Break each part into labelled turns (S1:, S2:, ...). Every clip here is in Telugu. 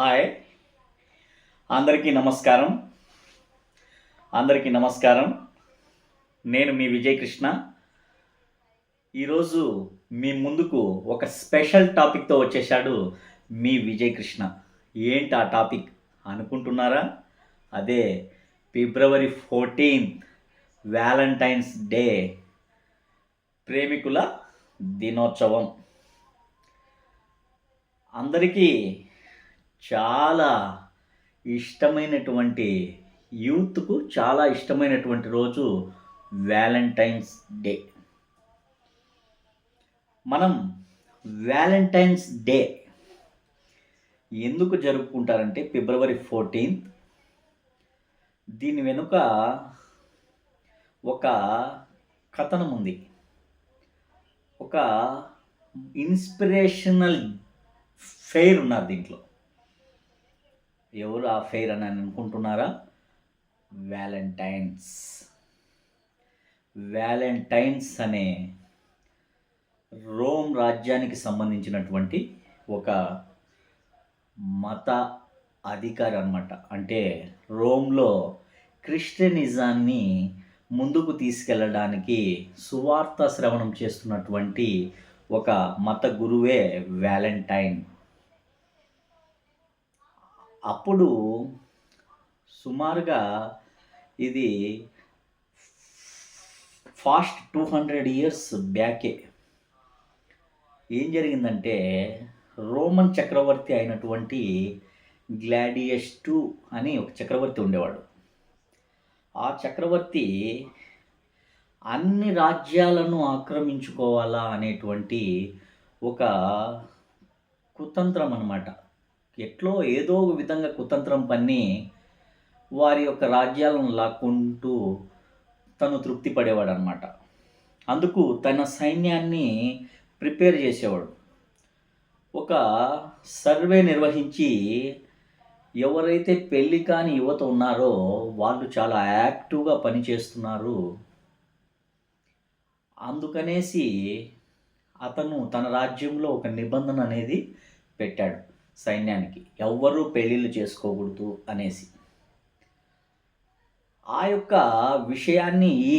S1: హాయ్ అందరికీ నమస్కారం. అందరికీ నమస్కారం. నేను మీ విజయ్ కృష్ణ. ఈరోజు మీ ముందుకు ఒక స్పెషల్ టాపిక్తో వచ్చేసాడు మీ విజయ్ కృష్ణ. ఏంటి ఆ టాపిక్ అనుకుంటున్నారా? అదే ఫిబ్రవరి 14 వ్యాలంటైన్స్ డే, ప్రేమికుల దినోత్సవం. అందరికీ చాలా ఇష్టమైనటువంటి యూత్కు చాలా ఇష్టమైనటువంటి రోజు వ్యాలంటైన్స్ డే. మనం వ్యాలంటైన్స్ డే ఎందుకు జరుపుకుంటారంటే ఫిబ్రవరి 14, దీని వెనుక ఒక కథనం ఉంది. ఒక ఇన్స్పిరేషనల్ ఫెయిర్ ఉన్నారు దీంట్లో. ఎవరు ఆ ఫెయిర్ అని అనుకుంటున్నారా? వ్యాలంటైన్స్ అనే రోమ్ రాజ్యానికి సంబంధించినటువంటి ఒక మత అధికారి అన్నమాట. అంటే రోమ్లో క్రిస్టియనిజాన్ని ముందుకు తీసుకెళ్ళడానికి సువార్త శ్రవణం చేస్తున్నటువంటి ఒక మత గురువే వ్యాలంటైన్. అప్పుడు సుమారుగా ఇది ఫాస్ట్ 200 years బ్యాకే ఏం జరిగిందంటే, రోమన్ చక్రవర్తి అయినటువంటి గ్లాడియస్ II అని ఒక చక్రవర్తి ఉండేవాడు. ఆ చక్రవర్తి అన్ని రాజ్యాలను ఆక్రమించుకోవాలా అనేటువంటి ఒక కుతంత్రం అన్నమాట. ఎట్లో ఏదో ఒక విధంగా కుతంత్రం పన్ని వారి యొక్క రాజ్యాలను లాక్కుంటూ తను తృప్తి పడేవాడు అనమాట. అందుకు తన సైన్యాన్ని ప్రిపేర్ చేసేవాడు. ఒక సర్వే నిర్వహించి ఎవరైతే పెళ్ళి కాని యువత ఉన్నారో వాళ్ళు చాలా యాక్టివ్గా పనిచేస్తున్నారు, అందుకనేసి అతను తన రాజ్యంలో ఒక నిబంధన అనేది పెట్టాడు సైన్యానికి, ఎవ్వరూ పెళ్ళిళ్ళు చేసుకోకూడదు అనేసి. ఆ యొక్క విషయాన్ని ఈ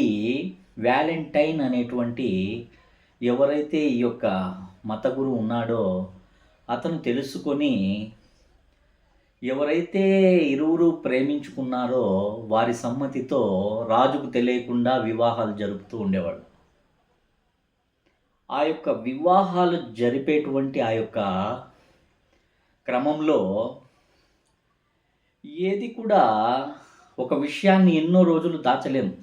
S1: వ్యాలంటైన్ అనేటువంటి ఎవరైతే ఈ యొక్క మత గురువు ఉన్నాడో అతను తెలుసుకొని, ఎవరైతే ఇరువురు ప్రేమించుకున్నారో వారి సమ్మతితో రాజుకు తెలియకుండా వివాహాలు జరుపుతూ ఉండేవాడు. ఆ యొక్క వివాహాలు జరిపేటువంటి ఆ యొక్క క్రమంలో ఏది కూడా ఒక విషయాన్ని ఎన్నో రోజులు దాచలేము.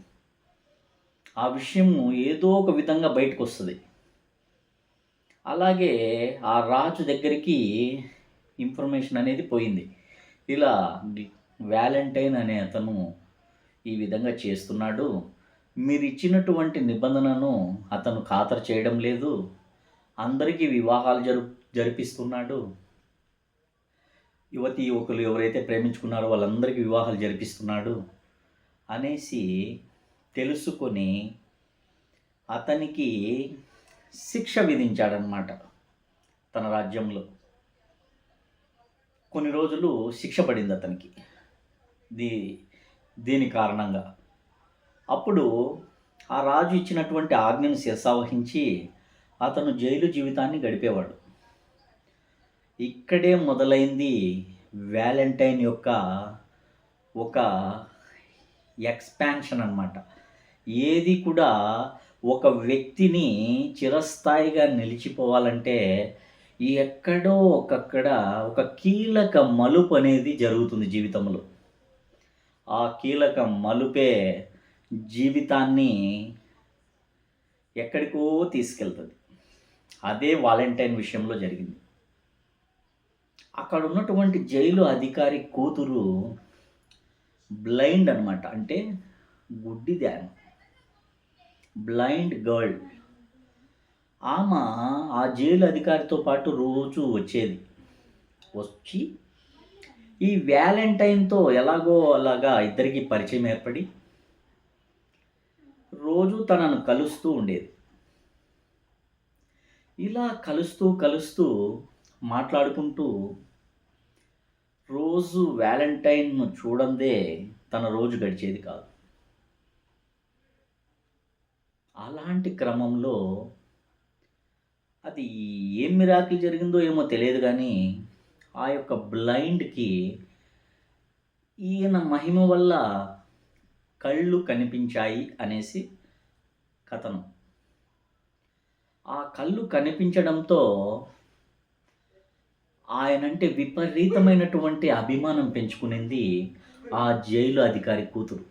S1: ఆ విషయం ఏదో ఒక విధంగా బయటకు వస్తుంది. అలాగే ఆ రాజు దగ్గరికి ఇన్ఫర్మేషన్ అనేది పోయింది. ఇలా వ్యాలంటైన్ అనే అతను ఈ విధంగా చేస్తున్నాడు, మీరు ఇచ్చినటువంటి నిబంధనను అతను ఖాతరు చేయడం లేదు, అందరికీ వివాహాలు జరిపిస్తున్నాడు, యువతి యువకులు ఎవరైతే ప్రేమించుకున్నారో వాళ్ళందరికీ వివాహాలు జరిపిస్తున్నాడు అనేసి తెలుసుకొని అతనికి శిక్ష విధించాడనమాట. తన రాజ్యంలో కొన్ని రోజులు శిక్ష పడింది అతనికి దీని కారణంగా. అప్పుడు ఆ రాజు ఇచ్చినటువంటి ఆజ్ఞను శిరసావహించి అతను జైలు జీవితాన్ని గడిపేవాడు. ఇక్కడే మొదలైంది వ్యాలంటైన్ యొక్క ఒక ఎక్స్పాన్షన్ అన్నమాట. ఏది కూడా ఒక వ్యక్తిని చిరస్థాయిగా నిలిచిపోవాలంటే ఎక్కడో ఒకక్కడ ఒక కీలక మలుపు అనేది జరుగుతుంది జీవితంలో. ఆ కీలక మలుపే జీవితాన్ని ఎక్కడికో తీసుకెళ్తుంది. అదే వ్యాలంటైన్ విషయంలో జరిగింది. అక్కడ ఉన్నటువంటి జైలు అధికారి కూతురు బ్లైండ్ అనమాట, అంటే గుడ్డిదాని, బ్లైండ్ గర్ల్. ఆమె ఆ జైలు అధికారితో పాటు రోజు వచ్చి ఈ వ్యాలంటైన్తో ఎలాగో అలాగా ఇద్దరికి పరిచయం ఏర్పడి రోజు తనను కలుస్తూ ఉండేది. ఇలా కలుస్తూ మాట్లాడుకుంటూ రోజు వ్యాలంటైన్‌ను చూడందే తన రోజు గడిచేది కాదు. అలాంటి క్రమంలో అది ఏం మిరాకిల్ జరిగిందో ఏమో తెలియదు గానీ, ఆ యొక్క బ్లైండ్‌కి ఈయన మహిమ వల్ల కళ్ళు కనిపించాయి అనేసి కథనం. ఆ కళ్ళు కనిపించడంతో ఆయనంటే విపరీతమైనటువంటి అభిమానం పెంచుకునింది ఆ జైలు అధికారి కూతురు.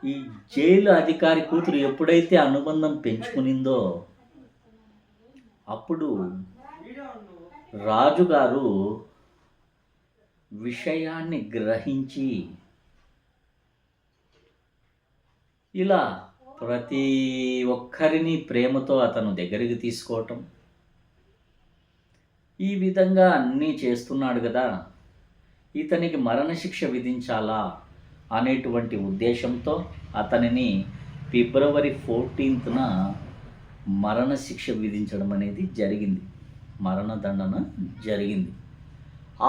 S1: ఈ జైలు అధికారి కూతురు ఎప్పుడైతే అనుబంధం పెంచుకునిందో అప్పుడు రాజుగారు విషయాన్ని గ్రహించి ఇలా ప్రతి ఒక్కరిని ప్రేమతో అతను దగ్గరికి తీసుకోవటం, ఈ విధంగా అన్నీ చేస్తున్నాడు కదా, ఇతనికి మరణశిక్ష విధించాలా అనేటువంటి ఉద్దేశంతో అతనిని ఫిబ్రవరి 14న మరణశిక్ష విధించడం అనేది జరిగింది. మరణదండన జరిగింది.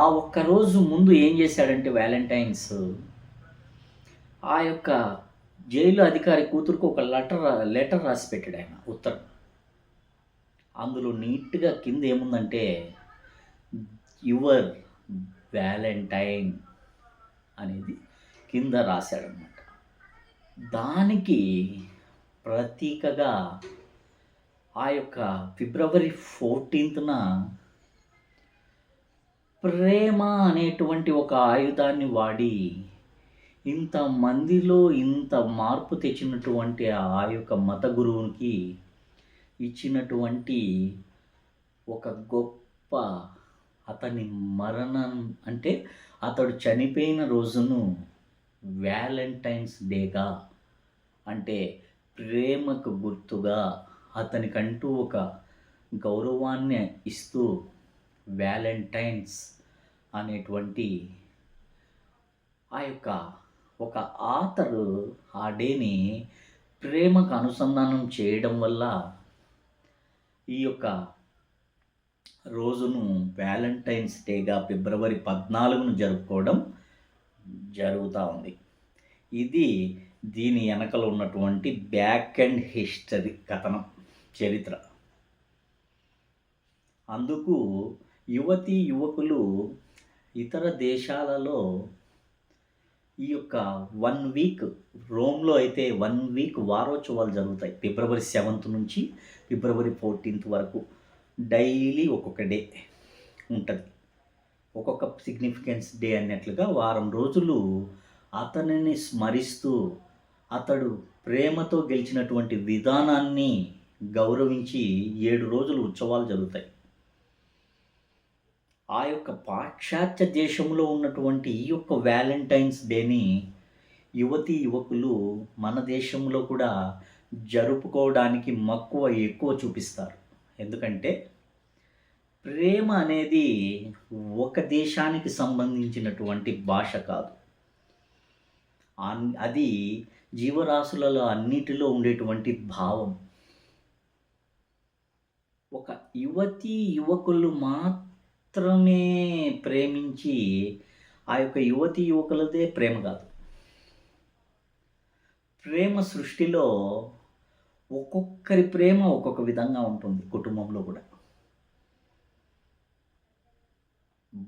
S1: ఆ ఒక్కరోజు ముందు ఏం చేశాడంటే వ్యాలంటైన్స్ ఆ యొక్క జైలు అధికారి కూతురుకు ఒక లెటర్ రాసి పెట్టాడు ఆయన, ఉత్తరం. అందులో నీట్‌గా కింద ఏముందంటే యువర్ వ్యాలంటైన్ అనేది కింద రాశాడనమాట. దానికి ప్రతీకగా ఆ యొక్క ఫిబ్రవరి 14న ప్రేమ అనేటువంటి ఒక ఆయుధాన్ని వాడి ఇంతమందిలో ఇంత మార్పు తెచ్చినటువంటి ఆ యొక్క మత గురువునికి ఇచ్చినటువంటి ఒక గొప్ప అతని మరణం అంటే అతడు చనిపోయిన రోజును వ్యాలంటైన్స్ డేగా, అంటే ప్రేమకు గుర్తుగా అతనికంటూ ఒక గౌరవాన్ని ఇస్తూ వ్యాలంటైన్స్ అనేటువంటి ఆ యొక్క ఒక ఆథరు ఆ డేని ప్రేమకు అనుసంధానం చేయడం వల్ల ఈ యొక్క రోజును వ్యాలంటైన్స్ డేగా ఫిబ్రవరి 14ను జరుపుకోవడం జరుగుతూ ఉంది. ఇది దీని వెనకలో ఉన్నటువంటి బ్యాక్ అండ్ హిస్టరీ కథనం, చరిత్ర. అందుకు యువతీ యువకులు ఇతర దేశాలలో ఈ యొక్క 1 వీక్, రోమ్లో అయితే 1 వీక్ వారోత్సవాలు జరుగుతాయి. ఫిబ్రవరి 7th నుంచి ఫిబ్రవరి 14th వరకు డైలీ ఒక్కొక్క డే ఉంటుంది. ఒక్కొక్క సిగ్నిఫికెన్స్ డే అన్నట్లుగా వారం రోజులు అతనిని స్మరిస్తూ అతడు ప్రేమతో గెలిచినటువంటి విధానాన్ని గౌరవించి 7 రోజులు ఉత్సవాలు జరుగుతాయి. ఆ యొక్క పాశ్చాత్య దేశంలో ఉన్నటువంటి ఈ యొక్క వ్యాలంటైన్స్ డేని యువతీ యువకులు మన దేశంలో కూడా జరుపుకోవడానికి మక్కువ ఎక్కువ చూపిస్తారు. ఎందుకంటే ప్రేమ అనేది ఒక దేశానికి సంబంధించినటువంటి భాష కాదు. అది జీవరాశులలో అన్నిటిలో ఉండేటువంటి భావం. ఒక యువతీ యువకులు మాత్రమే ప్రేమించి ఆ యొక్క యువతీ యువకులదే ప్రేమ కాదు. ప్రేమ సృష్టిలో ఒక్కొక్కరి ప్రేమ ఒక్కొక్క విధంగా ఉంటుంది. కుటుంబంలో కూడా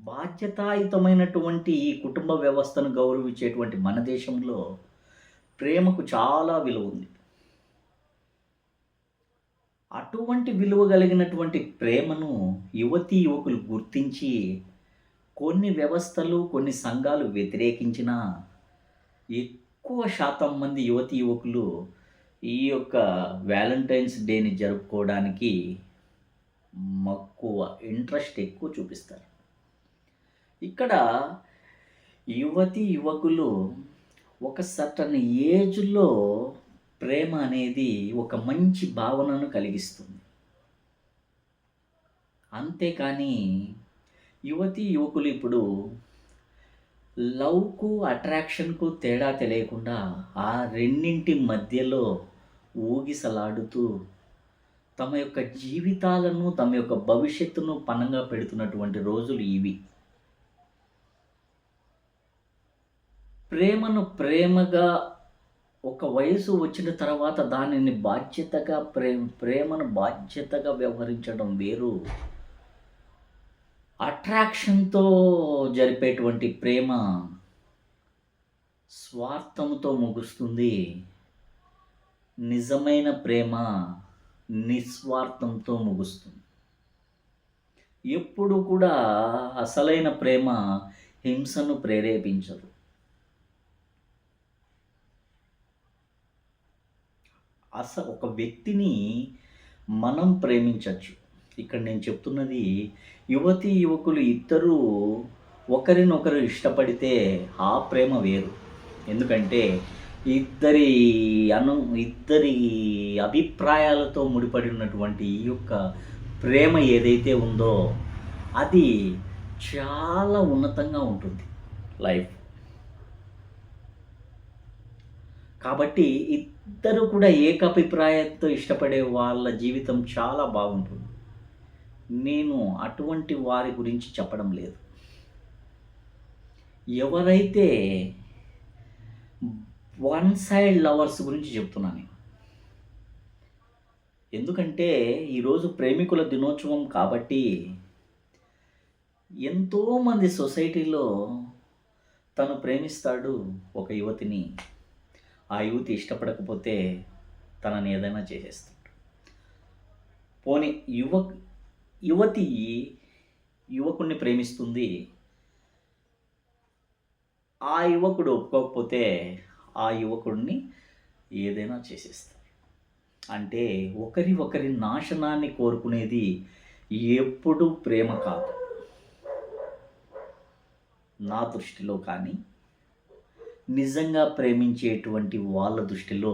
S1: బాధ్యతాయుతమైనటువంటి ఈ కుటుంబ వ్యవస్థను గౌరవించేటువంటి మన దేశంలో ప్రేమకు చాలా విలువ ఉంది. అటువంటి విలువ కలిగినటువంటి ప్రేమను యువతీ యువకులు గుర్తించి కొన్ని వ్యవస్థలు, కొన్ని సంఘాలు వ్యతిరేకించినా ఎక్కువ శాతం మంది యువతీ యువకులు ఈ యొక్క వ్యాలంటైన్స్ డేని జరుపుకోవడానికి మక్కువ, ఇంట్రెస్ట్ ఎక్కువ చూపిస్తారు. ఇక్కడ యువతీ యువకులు ఒక సర్టన్ ఏజ్లో ప్రేమ అనేది ఒక మంచి భావనను కలిగిస్తుంది. అంతేకాని యువతీ యువకులు ఇప్పుడు లవ్‌కు, అట్రాక్షన్‌కు తేడా తెలియకుండా ఆ రెండింటి మధ్యలో ఊగిసలాడుతూ తమ యొక్క జీవితాలను, తమ యొక్క భవిష్యత్తును పణంగా పెడుతున్నటువంటి రోజులు ఇవి. ప్రేమను ప్రేమగా ఒక వయసు వచ్చిన తర్వాత దానిని బాధ్యతగా ప్రేమను బాధ్యతగా వ్యవహరించడం వేరు. అట్రాక్షన్‌తో జరిపేటువంటి ప్రేమ స్వార్థంతో ముగుస్తుంది. నిజమైన ప్రేమ నిస్వార్థంతో ముగుస్తుంది. ఎప్పుడు కూడా అసలైన ప్రేమ హింసను ప్రేరేపించదు. ఒక వ్యక్తిని మనం ప్రేమించొచ్చు. ఇక్కడ నేను చెప్తున్నది యువతీ, యువకులు ఇద్దరూ ఒకరినొకరు ఇష్టపడితే ఆ ప్రేమ వేరు. ఎందుకంటే ఇద్దరి ఇద్దరి అభిప్రాయాలతో ముడిపడి ఉన్నటువంటి ఈ యొక్క ప్రేమ ఏదైతే ఉందో అది చాలా ఉన్నతంగా ఉంటుంది లైఫ్. కాబట్టి ఇద్దరు కూడా ఏకాభిప్రాయంతో ఇష్టపడే వాళ్ళ జీవితం చాలా బాగుంటుంది. నేను అటువంటి వారి గురించి చెప్పడం లేదు. ఎవరైతే వన్ సైడ్ లవర్స్ గురించి చెప్తున్నాను నేను. ఎందుకంటే ఈరోజు ప్రేమికుల దినోత్సవం కాబట్టి ఎంతోమంది సొసైటీలో తను ప్రేమిస్తాడు ఒక యువతిని. ఆ యువతి ఇష్టపడకపోతే తనని ఏదైనా చేసేస్తాడు. పోనీ యువతి యువకుడిని ప్రేమిస్తుంది. ఆ యువకుడు ఒప్పుకోకపోతే ఆ యువకుడిని ఏదైనా చేసేస్తారు. అంటే ఒకరి నాశనాన్ని కోరుకునేది ఎప్పుడూ ప్రేమ కాదు నా దృష్టిలో. కానీ నిజంగా ప్రేమించేటువంటి వాళ్ళ దృష్టిలో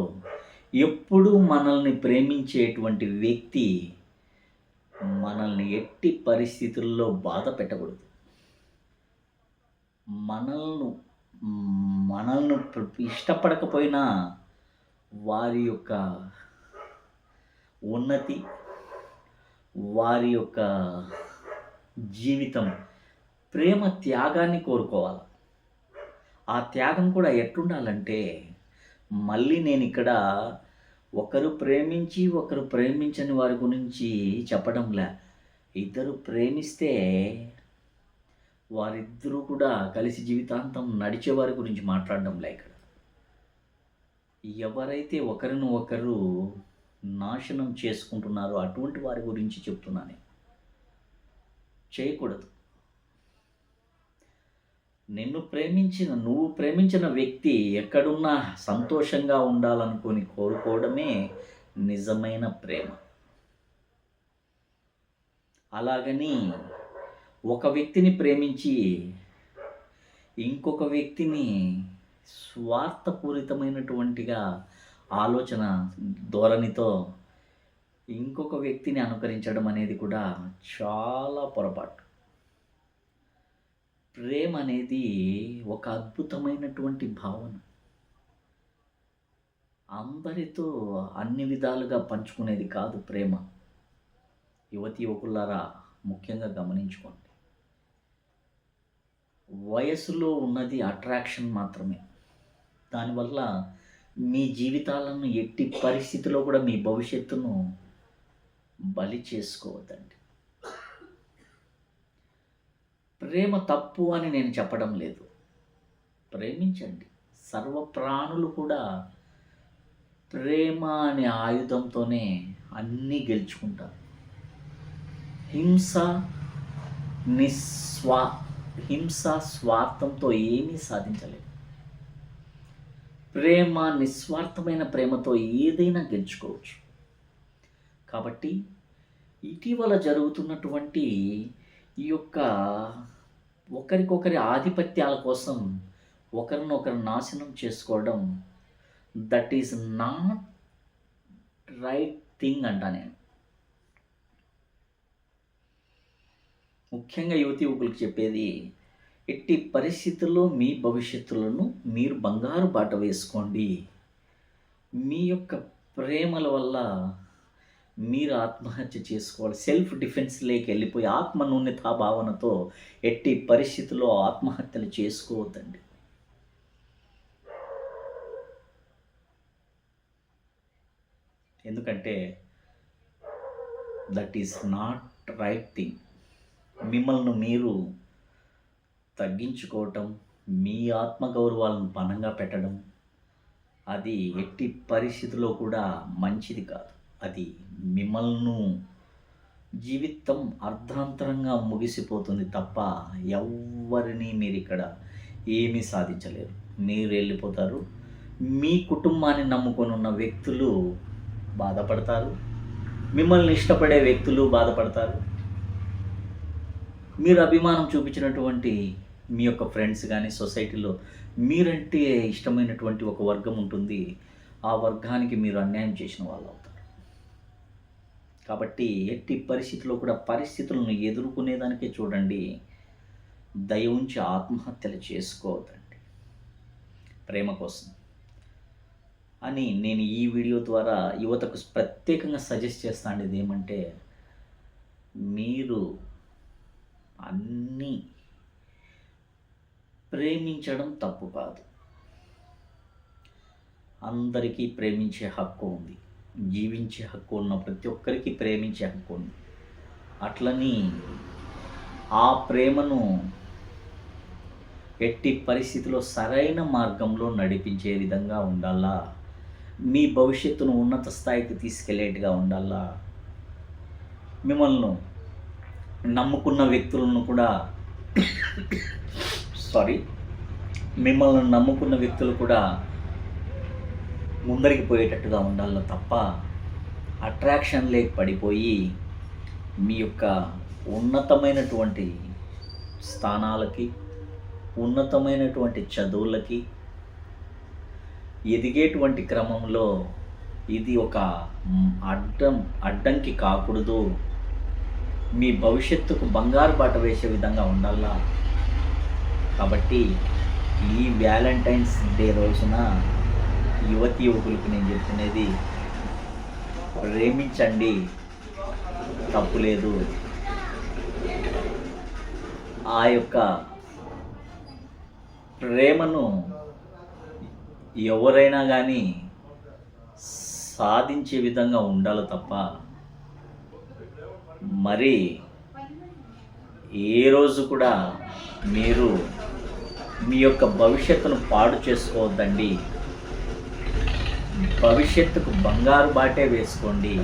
S1: ఎప్పుడూ మనల్ని ప్రేమించేటువంటి వ్యక్తి మనల్ని ఎట్టి పరిస్థితుల్లో బాధ పెట్టకూడదు. మనల్ని ఇష్టపడకపోయినా వారి యొక్క ఉన్నతి, వారి యొక్క జీవితం ప్రేమ త్యాగాన్ని కోరుకోవాలి. ఆ త్యాగం కూడా ఎట్లుండాలంటే, మళ్ళీ నేను ఇక్కడ ఒకరు ప్రేమించి ఒకరు ప్రేమించని వారి గురించి చెప్పడంలే. ఇద్దరు ప్రేమిస్తే వారిద్దరూ కూడా కలిసి జీవితాంతం నడిచే వారి గురించి మాట్లాడడంలే ఇక్కడ. ఎవరైతే ఒకరిని ఒకరు నాశనం చేసుకుంటున్నారో అటువంటి వారి గురించి చెప్తున్నాను. చేయకూడదు. నువ్వు ప్రేమించిన వ్యక్తి ఎక్కడున్నా సంతోషంగా ఉండాలనుకొని కోరుకోవడమే నిజమైన ప్రేమ. అలాగని ఒక వ్యక్తిని ప్రేమించి ఇంకొక వ్యక్తిని స్వార్థపూరితమైనటువంటిగా ఆలోచన ధోరణితో ఇంకొక వ్యక్తిని అనుకరించడం అనేది కూడా చాలా పొరపాటు. ప్రేమ అనేది ఒక అద్భుతమైనటువంటి భావన. అందరితో అన్ని విధాలుగా పంచుకునేది కాదు ప్రేమ. యువతి యువకులారా ముఖ్యంగా గమనించుకోండి. వయసులో ఉన్నది అట్రాక్షన్ మాత్రమే. దానివల్ల మీ జీవితాలను ఎట్టి పరిస్థితిలో కూడా మీ భవిష్యత్తును బలి చేసుకోవద్దండి. ప్రేమ తప్పు అని నేను చెప్పడం లేదు. ప్రేమించండి. సర్వప్రాణులు కూడా ప్రేమ అనే ఆయుధంతోనే అన్నీ గెలుచుకుంటారు. హింస స్వార్థంతో ఏమీ సాధించలేదు. ప్రేమ నిస్వార్థమైన ప్రేమతో ఏదైనా గెలుచుకోవచ్చు. కాబట్టి ఇటీవల జరుగుతున్నటువంటి ఈ యొక్క ఒకరికొకరి ఆధిపత్యాల కోసం ఒకరినొకరు నాశనం చేసుకోవడం that is not right thing అంట నేను. ముఖ్యంగా యువతి యువకులకు చెప్పేది, ఎట్టి పరిస్థితుల్లో మీ భవిష్యత్తులను మీరు బంగారు బాట వేసుకోండి. మీ యొక్క ప్రేమల వల్ల మీరు ఆత్మహత్య చేసుకోవాలి. సెల్ఫ్ డిఫెన్స్‌లోకి వెళ్ళిపోయి ఆత్మన్యూనతా భావనతో ఎట్టి పరిస్థితుల్లో ఆత్మహత్యలు చేసుకోవద్దండి. ఎందుకంటే that is not right thing. మిమ్మల్ని మీరు తగ్గించుకోవటం, మీ ఆత్మగౌరవాలను పణంగా పెట్టడం, అది ఎట్టి పరిస్థితిలో కూడా మంచిది కాదు. అది మిమ్మల్ని జీవితం అర్ధాంతరంగా ముగిసిపోతుంది తప్ప ఎవ్వరిని మీరు ఇక్కడ ఏమీ సాధించలేరు. మీరు వెళ్ళిపోతారు. మీ కుటుంబాన్ని నమ్ముకొని ఉన్న వ్యక్తులు బాధపడతారు. మిమ్మల్ని ఇష్టపడే వ్యక్తులు బాధపడతారు. మీరు అభిమానం చూపించినటువంటి మీ యొక్క ఫ్రెండ్స్ కానీ సొసైటీలో మీరంటే ఇష్టమైనటువంటి ఒక వర్గం ఉంటుంది. ఆ వర్గానికి మీరు అన్యాయం చేసిన వాళ్ళు అవుతారు. కాబట్టి ఎట్టి పరిస్థితుల్లో కూడా పరిస్థితులను ఎదుర్కొనేదానికే చూడండి. దయ ఉంచి ఆత్మహత్యలు చేసుకోవద్దండి ప్రేమ కోసం అని నేను ఈ వీడియో ద్వారా యువతకు ప్రత్యేకంగా సజెస్ట్ చేస్తాను. ఇది ఏమంటే, మీరు అన్నీ ప్రేమించడం తప్పు కాదు. అందరికీ ప్రేమించే హక్కు ఉంది. జీవించే హక్కు ఉన్న ప్రతి ఒక్కరికి ప్రేమించే హక్కు ఉంది. అట్లని ఆ ప్రేమను ఎట్టి పరిస్థితిలో సరైన మార్గంలో నడిపించే విధంగా ఉండాలా. మీ భవిష్యత్తును ఉన్నత స్థాయికి తీసుకెళ్లేట్టుగా ఉండాలా. మిమ్మల్ని నమ్ముకున్న వ్యక్తులను కూడా మిమ్మల్ని నమ్ముకున్న వ్యక్తులు కూడా ముందరికి పోయేటట్టుగా ఉండాలి తప్ప అట్రాక్షన్ లేక పడిపోయి మీ యొక్క ఉన్నతమైనటువంటి స్థానాలకి, ఉన్నతమైనటువంటి చదువులకి ఎదిగేటువంటి క్రమంలో ఇది ఒక అడ్డంకి కాకూడదు. మీ భవిష్యత్తుకు బంగారు బాట వేసే విధంగా ఉండాలా. కాబట్టి ఈ వ్యాలంటైన్స్ డే రోజున యువతి యువకులకు నేను చెప్తున్నది, ప్రేమించండి, తప్పు లేదు. ఆ యొక్క ప్రేమను ఎవరైనా కానీ సాధించే విధంగా ఉండాలి తప్ప మరి ఏ రోజు కూడా మీరు మీ యొక్క భవిష్యత్తును పాడు చేసుకోవద్దండి. భవిష్యత్తుకు బంగారు బాటే వేసుకోండి.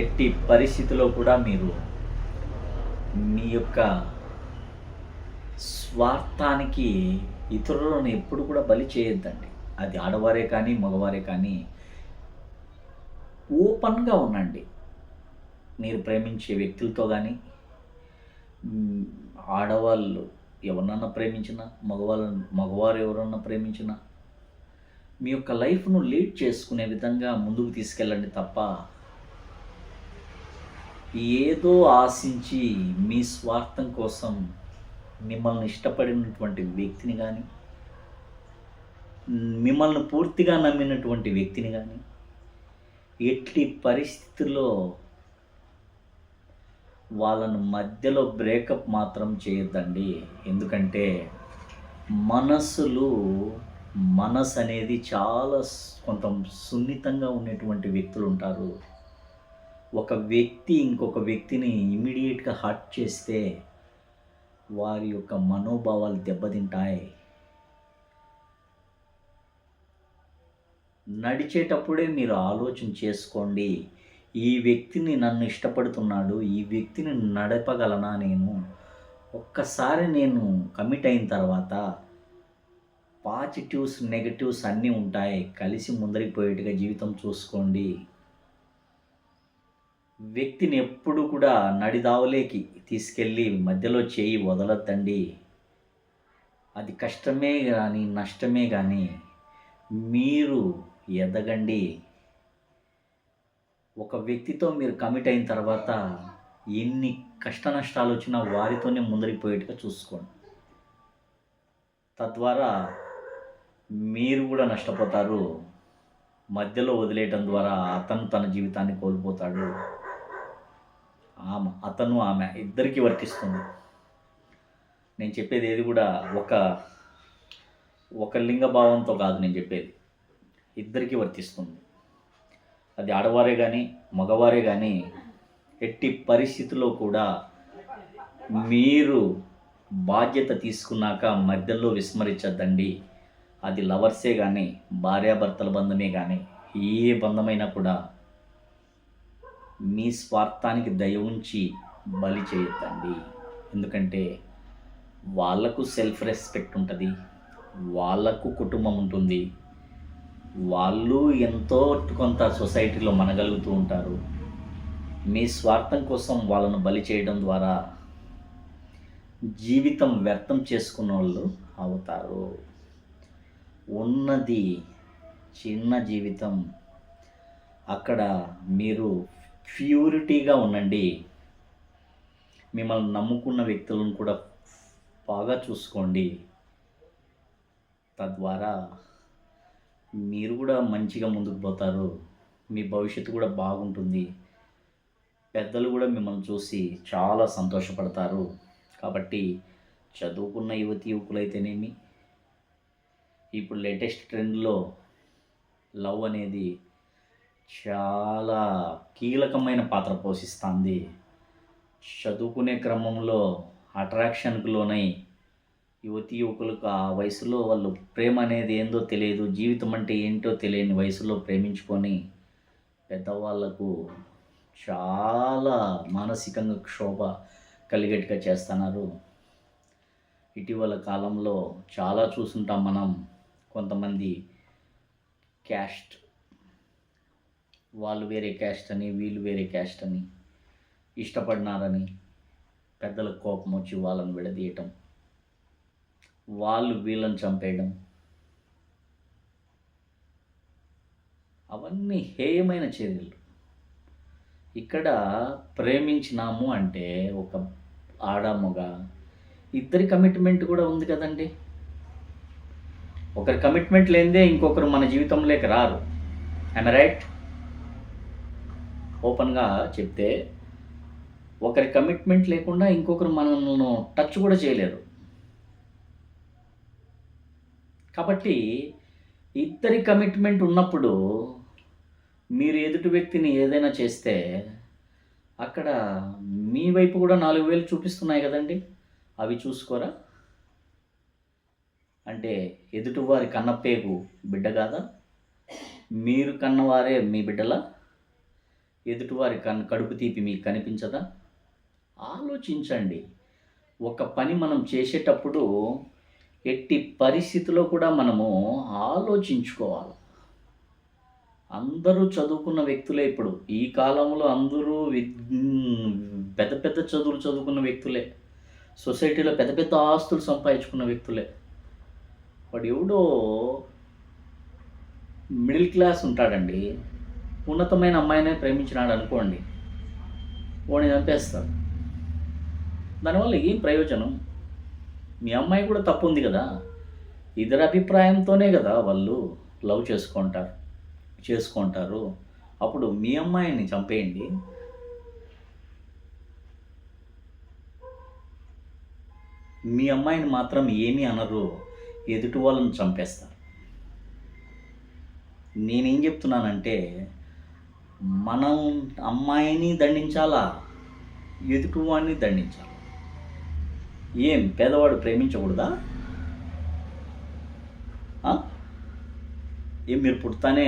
S1: ఎట్టి పరిస్థితిలో కూడా మీరు మీ యొక్క స్వార్థానికి ఇతరులను ఎప్పుడు కూడా బలి చేయొద్దండి. అది ఆడవారే కానీ మగవారే కానీ ఓపెన్గా ఉండండి. మీరు ప్రేమించే వ్యక్తులతో కానీ, ఆడవాళ్ళు ఎవరినన్నా ప్రేమించినా, మగవారు ఎవరన్నా ప్రేమించినా మీ యొక్క లైఫ్ను లీడ్ చేసుకునే విధంగా ముందుకు తీసుకెళ్ళండి తప్ప ఏదో ఆశించి మీ స్వార్థం కోసం మిమ్మల్ని ఇష్టపడినటువంటి వ్యక్తిని కానీ, మిమ్మల్ని పూర్తిగా నమ్మినటువంటి వ్యక్తిని కానీ ఎట్టి పరిస్థితుల్లో వాళ్ళను మధ్యలో బ్రేకప్ మాత్రం చేయొద్దండి. ఎందుకంటే మనసు అనేది చాలా కొంత సున్నితంగా ఉండేటువంటి వ్యక్తులు ఉంటారు. ఒక వ్యక్తి ఇంకొక వ్యక్తిని ఇమ్మీడియట్గా హర్ట్ చేస్తే వారి యొక్క మనోభావాలు దెబ్బతింటాయి. నడిచేటప్పుడే మీరు ఆలోచన చేసుకోండి, ఈ వ్యక్తిని నన్ను ఇష్టపడుతున్నాడు, ఈ వ్యక్తిని నడపగలనా నేను? ఒక్కసారి నేను కమిట్ అయిన తర్వాత పాజిటివ్స్ నెగటివ్స్ అన్నీ ఉంటాయి. కలిసి ముందరికి పోయేట్టుగా జీవితం చూసుకోండి. వ్యక్తిని ఎప్పుడు కూడా నడిదావలేకి తీసుకెళ్ళి మధ్యలో చేయి వదలొద్దండి. అది కష్టమే కానీ నష్టమే కానీ మీరు ఎదగండి. ఒక వ్యక్తితో మీరు కమిట్ అయిన తర్వాత ఎన్ని కష్ట నష్టాలు వచ్చినా వారితోనే ముందరికి పోయేట్టుగా చూసుకోండి. తద్వారా మీరు కూడా నష్టపోతారు, మధ్యలో వదిలేయటం ద్వారా అతను తన జీవితాన్ని కోల్పోతాడు. అతను ఆమె ఇద్దరికీ వర్తిస్తుంది. నేను చెప్పేది ఏది కూడా ఒక లింగ భావంతో కాదు నేను చెప్పేది, ఇద్దరికీ వర్తిస్తుంది. అది ఆడవారే కానీ మగవారే కానీ ఎట్టి పరిస్థితుల్లో కూడా మీరు బాధ్యత తీసుకున్నాక మధ్యలో విస్మరించద్దండి. అది లవర్సే కానీ భార్యాభర్తల బంధమే కానీ ఏ బంధమైనా కూడా మీ స్వార్థానికి దయ ఉంచి బలి చేయొద్దండి. ఎందుకంటే వాళ్ళకు సెల్ఫ్ రెస్పెక్ట్ ఉంటుంది, వాళ్ళకు కుటుంబం ఉంటుంది, వాళ్ళు ఎంతో కొంత సొసైటీలో మనగలుగుతూ ఉంటారు. మీ స్వార్థం కోసం వాళ్ళను బలి చేయడం ద్వారా జీవితం వ్యర్థం చేసుకున్న వాళ్ళు అవుతారు. ఉన్నది చిన్న జీవితం, అక్కడ మీరు ప్యూరిటీగా ఉండండి. మిమ్మల్ని నమ్ముకున్న వ్యక్తులను కూడా బాగా చూసుకోండి. తద్వారా మీరు కూడా మంచిగా ముందుకు పోతారు, మీ భవిష్యత్తు కూడా బాగుంటుంది. పెద్దలు కూడా మిమ్మల్ని చూసి చాలా సంతోషపడతారు. కాబట్టి చదువుకున్న యువకులైతేనేమి, ఇప్పుడు లేటెస్ట్ ట్రెండ్లో లవ్ అనేది చాలా కీలకమైన పాత్ర పోషిస్తుంది. చదువుకునే క్రమంలో అట్రాక్షన్కు లోనై యువకులకు ఆ వయసులో వాళ్ళు ప్రేమ అనేది ఏందో తెలియదు, జీవితం అంటే ఏంటో తెలియని వయసులో ప్రేమించుకొని పెద్దవాళ్ళకు చాలా మానసికంగా క్షోభ కలిగేట్టుగా చేస్తున్నారు. ఇటీవల కాలంలో చాలా చూసుంటాం మనం. కొంతమంది క్యాస్ట్, వాళ్ళు వేరే క్యాస్ట్ అని వీళ్ళు వేరే క్యాస్ట్ అని ఇష్టపడినారని పెద్దలకు కోపం వచ్చి వాళ్ళని విడదీయటం, వాళ్ళు వీళ్ళని చంపేయడం, అవన్నీ హేయమైన చర్యలు. ఇక్కడ ప్రేమించినాము అంటే ఒక ఆడమొగ ఇద్దరి కమిట్మెంట్ కూడా ఉంది కదండి. ఒకరి కమిట్మెంట్ లేనిదే ఇంకొకరు మన జీవితంలోకి రారు. I'm right? ఓపెన్గా చెప్తే ఒకరి కమిట్మెంట్ లేకుండా ఇంకొకరు మనల్ని టచ్ కూడా చేయలేరు. కాబట్టి ఇద్దరి కమిట్మెంట్ ఉన్నప్పుడు మీరు ఎదుటి వ్యక్తిని ఏదైనా చేస్తే అక్కడ మీ వైపు కూడా 4 వేలు చూపిస్తున్నాయి కదండి. అవి చూసుకోరా? అంటే ఎదుటివారి కన్నపేగు బిడ్డ కాదా? మీరు కన్నవారే మీ బిడ్డలా? ఎదుటివారి కడుపు తీపి మీకు కనిపించదా? ఆలోచించండి. ఒక పని మనం చేసేటప్పుడు ఎట్టి పరిస్థితిలో కూడా మనము ఆలోచించుకోవాలి. అందరూ చదువుకున్న వ్యక్తులే ఇప్పుడు ఈ కాలంలో, అందరూ పెద్ద పెద్ద చదువులు చదువుకున్న వ్యక్తులే, సొసైటీలో పెద్ద పెద్ద ఆస్తులు సంపాదించుకున్న వ్యక్తులే. వాడు ఎవడో మిడిల్ క్లాస్ ఉంటాడండి, ఉన్నతమైన అమ్మాయినే ప్రేమించినాడు అనుకోండి, వాడిని చంపేస్తారు. దానివల్ల ఏం ప్రయోజనం? మీ అమ్మాయి కూడా తప్పు ఉంది కదా. ఇద్దరి అభిప్రాయంతోనే కదా వాళ్ళు లవ్ చేసుకుంటారు. అప్పుడు మీ అమ్మాయిని చంపేయండి. మీ అమ్మాయిని మాత్రం ఏమీ అనరు, ఎదుటి వాళ్ళని చంపేస్తారు. నేనేం చెప్తున్నానంటే, మనం అమ్మాయిని దండించాలా, ఎదుటివాడిని దండించాలా? ఏం పేదవాడు ప్రేమించకూడదా? ఏం మీరు పుడతానే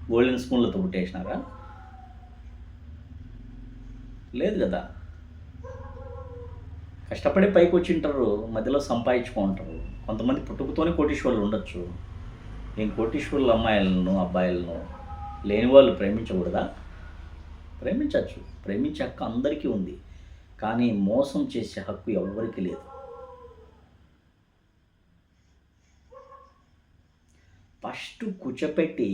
S1: గోల్డెన్ స్పూన్లతో పుట్టేసినారా? లేదు కదా. కష్టపడి పైకి వచ్చింటారు, మధ్యలో సంపాదించుకుంటారు. కొంతమంది పుట్టుకతోనే కోటీశ్వరులు ఉండొచ్చు. ఏం కోటీశ్వరుల అమ్మాయిలను అబ్బాయిలను లేని వాళ్ళు ప్రేమించకూడదా? ప్రేమించవచ్చు. ప్రేమించే హక్కు అందరికీ ఉంది. కానీ మోసం చేసే హక్కు ఎవరికి లేదు. ఫస్ట్ కూర్చోపెట్టి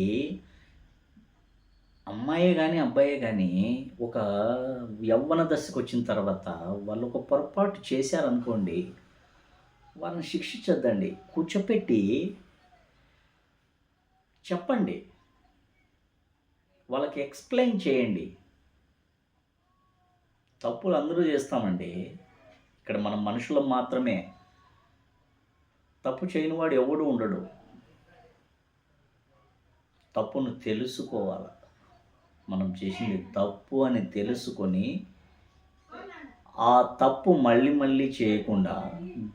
S1: అమ్మాయే కానీ అబ్బాయే కానీ ఒక యవ్వన దశకు వచ్చిన తర్వాత వాళ్ళు ఒక పొరపాటు చేశారనుకోండి, వాళ్ళని శిక్షించొద్దండి. కూర్చోపెట్టి చెప్పండి, వాళ్ళకి ఎక్స్ప్లెయిన్ చేయండి. తప్పులు అందరూ చేస్తామండి. ఇక్కడ మనం మనుషులం మాత్రమే. తప్పు చేయనివాడు ఎవడు ఉండడు. తప్పును తెలుసుకోవాలి. మనం చేసింది తప్పు అని తెలుసుకొని ఆ తప్పు మళ్ళీ మళ్ళీ చేయకుండా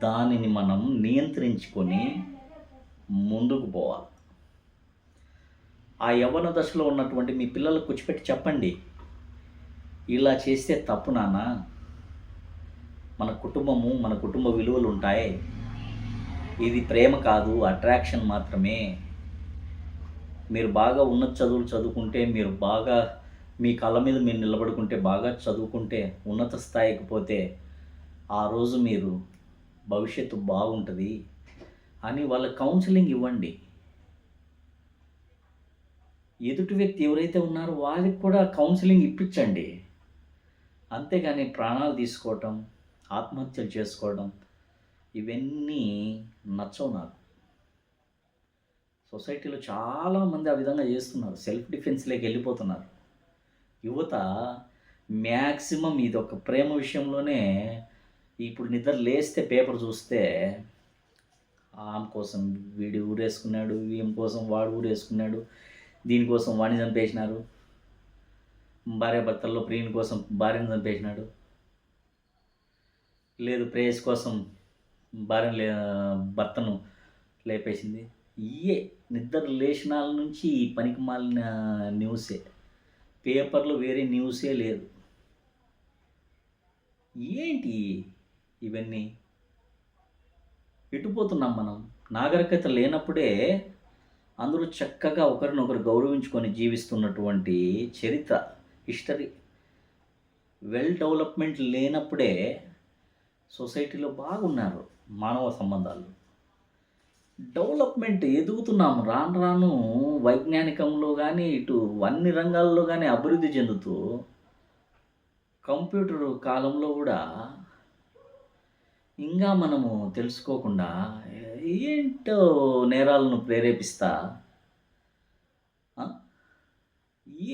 S1: దానిని మనం నియంత్రించుకొని ముందుకు పోవాలి. ఆ యవ్వన దశలో ఉన్నటువంటి మీ పిల్లలకు కూర్చోపెట్టి చెప్పండి, ఇలా చేస్తే తప్పు నాన్న, మన కుటుంబము, మన కుటుంబ విలువలు ఉంటాయి, ఇది ప్రేమ కాదు, అట్రాక్షన్ మాత్రమే. మీరు బాగా ఉన్నత చదువులు చదువుకుంటే, మీరు బాగా మీ కాళ్ళ మీద మీరు నిలబడుకుంటే, బాగా చదువుకుంటే, ఉన్నత స్థాయికి పోతే ఆ రోజు మీరు భవిష్యత్తు బాగుంటుంది అని వాళ్ళ కౌన్సిలింగ్ ఇవ్వండి. ఎదుటి వ్యక్తి ఎవరైతే ఉన్నారో వాళ్ళకి కూడా కౌన్సిలింగ్ ఇప్పించండి. అంతేగాని ప్రాణాలు తీసుకోవటం, ఆత్మహత్యలు చేసుకోవడం ఇవన్నీ నచ్చవు నాకు. సొసైటీలో చాలామంది ఆ విధంగా చేస్తున్నారు, సెల్ఫ్ డిఫెన్స్లోకి వెళ్ళిపోతున్నారు. యువత మ్యాక్సిమం ఇదొక ప్రేమ విషయంలోనే. ఇప్పుడు నిద్ర లేస్తే పేపర్ చూస్తే ఆమె కోసం వీడు ఊరేసుకున్నాడు, ఈమె కోసం వాడు ఊరేసుకున్నాడు, దీనికోసం వాడిని చంపేసినారు, భార్యాభర్తల్లో ప్రియుని కోసం భార్యను చంపేసినాడు, లేదు ప్రేయస్ కోసం భర్తను లేపేసింది. ఇయే నిద్ర లేచినాల నుంచి ఈ పనికి మాలిన న్యూసే. పేపర్లో వేరే న్యూసే లేదు. ఏంటి ఇవన్నీ? ఎటుపోతున్నాం మనం? నాగరికత లేనప్పుడే అందరూ చక్కగా ఒకరినొకరు గౌరవించుకొని జీవిస్తున్నటువంటి చరిత్ర, హిస్టరీ. వెల్ డెవలప్మెంట్ లేనప్పుడే సొసైటీలో బాగున్నారు మానవ సంబంధాలు. డెవలప్మెంట్ ఎదుగుతున్నాము, రాను రాను వైజ్ఞానికంలో కానీ ఇటు అన్ని రంగాల్లో కానీ అభివృద్ధి చెందుతూ కంప్యూటర్ కాలంలో కూడా ఇంకా మనము తెలుసుకోకుండా ఏంటో నేరాలను ప్రేరేపిస్తా,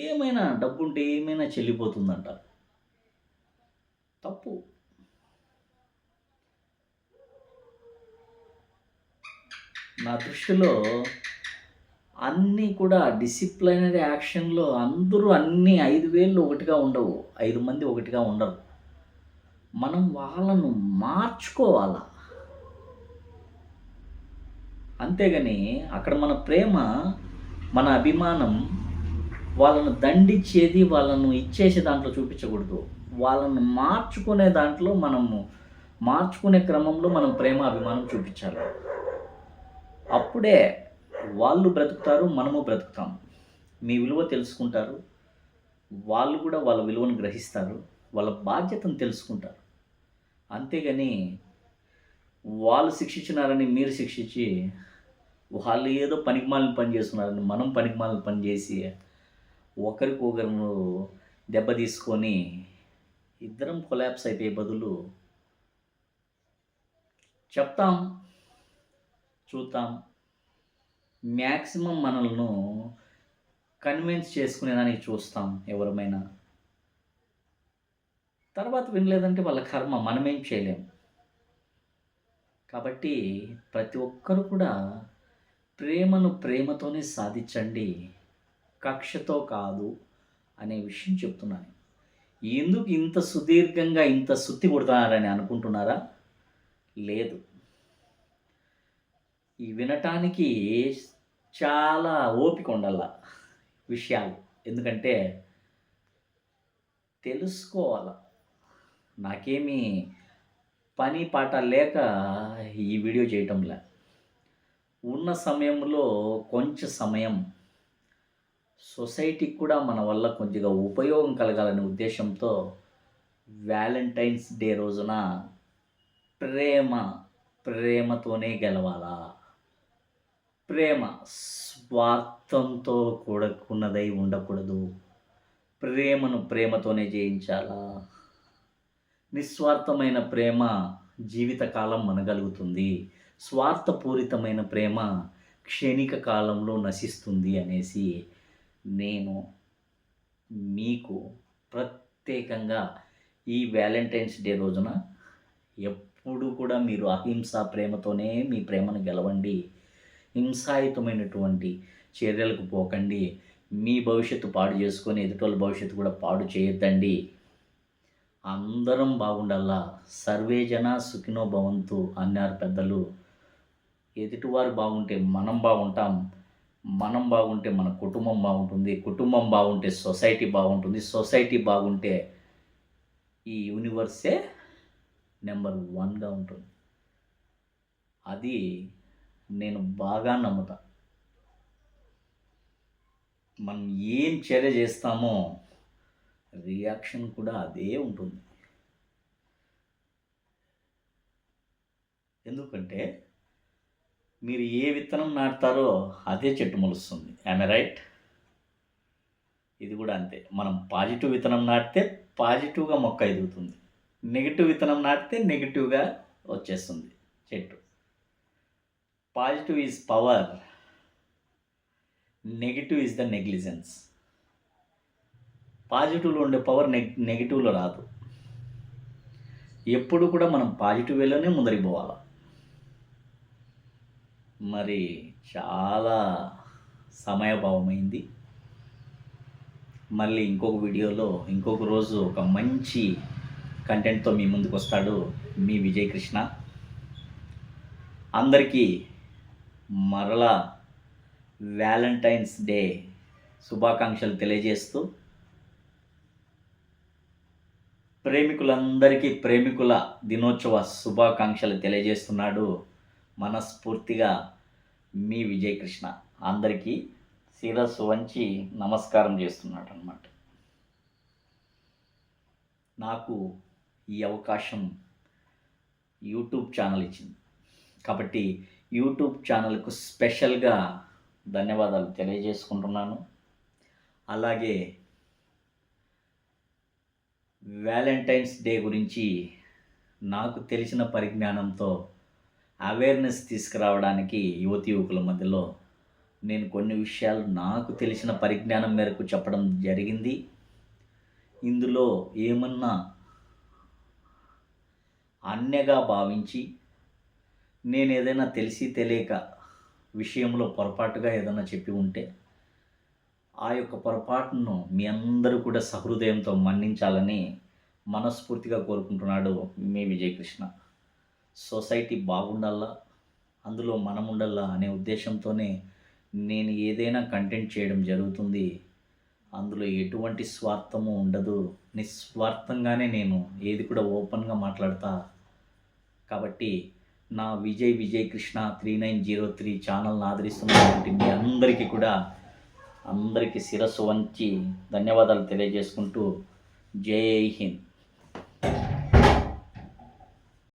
S1: ఏమైనా డబ్బుంటే ఏమైనా చెల్లిపోతుందంట. తప్పు. నా దృష్టిలో అన్నీ కూడా డిసిప్లినరీ యాక్షన్లో అందరూ అన్నీ 5 వేళ్ళు ఒకటిగా ఉండవు, 5 మంది ఒకటిగా ఉండరు. మనం వాళ్ళను మార్చుకోవాలా. అంతేగాని అక్కడ మన ప్రేమ, మన అభిమానం వాళ్ళను దండించేది, వాళ్ళను ఇచ్చేసే దాంట్లో చూపించకూడదు. వాళ్ళను మార్చుకునే దాంట్లో మార్చుకునే క్రమంలో మనం ప్రేమ అభిమానం చూపించాలి. అప్పుడే వాళ్ళు బ్రతుకుతారు, మనము బ్రతుకుతాం. మీ విలువ తెలుసుకుంటారు, వాళ్ళు కూడా వాళ్ళ విలువను గ్రహిస్తారు, వాళ్ళ బాధ్యతను తెలుసుకుంటారు. అంతేగాని వాళ్ళు శిక్షించినారని మీరు శిక్షించి, వాళ్ళు ఏదో పనికిమాలిన పని చేస్తున్నారని మనం పనికిమాలిన పని చేసి ఒకరికొకరు దెబ్బ తీసుకొని ఇద్దరం కొలాప్స్ అయిపోయే బదులు చెప్తాం, చూద్దాం, మ్యాక్సిమం మనల్ని కన్విన్స్ చేసుకునేదానికి చూస్తాం ఎవరమైనా. తర్వాత వినలేదంటే వాళ్ళ కర్మ, మనమేం చేయలేం. కాబట్టి ప్రతి ఒక్కరు కూడా ప్రేమను ప్రేమతోనే సాధించండి, కక్షతో కాదు అనే విషయం చెప్తున్నాను. ఎందుకు ఇంత సుదీర్ఘంగా ఇంత సుత్తి కొడుతున్నారని అనుకుంటున్నారా? లేదు, ఈ వినటానికి చాలా ఓపిక ఉండాల విషయాలు. ఎందుకంటే తెలుసుకోవాలి. నాకేమీ పని పాట లేక ఈ వీడియో చేయటంలే. ఉన్న సమయంలో కొంచెం సమయం సొసైటీకి కూడా మన వల్ల కొద్దిగా ఉపయోగం కలగాలనే ఉద్దేశంతో వ్యాలంటైన్స్ డే రోజున ప్రేమతోనే గెలవాలా. ప్రేమ స్వార్థంతో కూడుకున్నదై ఉండకూడదు. ప్రేమను ప్రేమతోనే జయించాలా. నిస్వార్థమైన ప్రేమ జీవితకాలం మనగలుగుతుంది. స్వార్థపూరితమైన ప్రేమ క్షణిక కాలంలో నశిస్తుంది అనేసి నేను మీకు ప్రత్యేకంగా ఈ వ్యాలంటైన్స్ డే రోజున ఎప్పుడు కూడా మీరు అహింస ప్రేమతోనే మీ ప్రేమను గెలవండి, హింసాయుతమైనటువంటి చర్యలకు పోకండి, మీ భవిష్యత్తు పాడు చేసుకొని ఎదుటోళ్ళ భవిష్యత్తు కూడా పాడు చేయొద్దండి, అందరం బాగుండాలా, సర్వే జన సుఖినో భవంతు అన్నారు పెద్దలు. ఎదుటివారు బాగుంటే మనం బాగుంటాం, మనం బాగుంటే మన కుటుంబం బాగుంటుంది, కుటుంబం బాగుంటే సొసైటీ బాగుంటుంది, సొసైటీ బాగుంటే ఈ యూనివర్సే నెంబర్ 1గా ఉంటుంది. అది నేను బాగా నమ్ముతా. మనం ఏం చర్య చేస్తామో రియాక్షన్ కూడా అదే ఉంటుంది. ఎందుకంటే మీరు ఏ విత్తనం నాటుతారో అదే చెట్టు మొలుస్తుంది. I'm right? ఇది కూడా అంతే. మనం పాజిటివ్ విత్తనం నాటితే పాజిటివ్గా మొక్క ఎదుగుతుంది, నెగిటివ్ విత్తనం నాటితే నెగిటివ్గా వచ్చేస్తుంది చెట్టు. Positive is power, negative is the negligence. పాజిటివ్లో ఉండే పవర్ నెగిటివ్లో రాదు. ఎప్పుడు కూడా మనం పాజిటివ్ వేలోనే ముందరికి పోవాలి. మరి చాలా సమయభావమైంది. మళ్ళీ ఇంకొక వీడియోలో ఇంకొక రోజు ఒక మంచి కంటెంట్తో మీ ముందుకు వస్తాడు మీ విజయ్ కృష్ణ. అందరికీ మరలా వ్యాలంటైన్స్ డే శుభాకాంక్షలు తెలియజేస్తూ, ప్రేమికులందరికీ ప్రేమికుల దినోత్సవ శుభాకాంక్షలు తెలియజేస్తున్నాడు మనస్ఫూర్తిగా మీ విజయ్ కృష్ణ. అందరికీ శిరస్సు వంచి నమస్కారం చేస్తున్నాడు అన్నమాట. నాకు ఈ అవకాశం యూట్యూబ్ ఛానల్ ఇచ్చింది కాబట్టి యూట్యూబ్ ఛానల్కు స్పెషల్గా ధన్యవాదాలు తెలియజేసుకుంటున్నాను. అలాగే వ్యాలంటైన్స్ డే గురించి నాకు తెలిసిన పరిజ్ఞానంతో అవేర్నెస్ తీసుకురావడానికి యువతి యువకుల మధ్యలో నేను కొన్ని విషయాలు నాకు తెలిసిన పరిజ్ఞానం మేరకు చెప్పడం జరిగింది. ఇందులో ఏమన్నా అన్యగా భావించి నేను ఏదైనా తెలిసి తెలియక విషయంలో పొరపాటుగా ఏదైనా చెప్పి ఉంటే ఆ యొక్క పొరపాటును మీ అందరూ కూడా సహృదయంతో మన్నించాలని మనస్ఫూర్తిగా కోరుకుంటున్నాడు మీ విజయ్ కృష్ణ. సొసైటీ బాగుండాలా, అందులో మనం ఉండాలా అనే ఉద్దేశంతోనే నేను ఏదైనా కంటెంట్ చేయడం జరుగుతుంది. అందులో ఎటువంటి స్వార్థము ఉండదు, నిస్వార్థంగానే నేను ఏది కూడా ఓపెన్గా మాట్లాడతా. కాబట్టి నా విజయ్ కృష్ణ 3903 ఛానల్ని ఆదరిస్తున్నటువంటి మీ అందరికీ కూడా అందరికీ శిరస్సు వంచి ధన్యవాదాలు తెలియజేసుకుంటూ జై హింద్.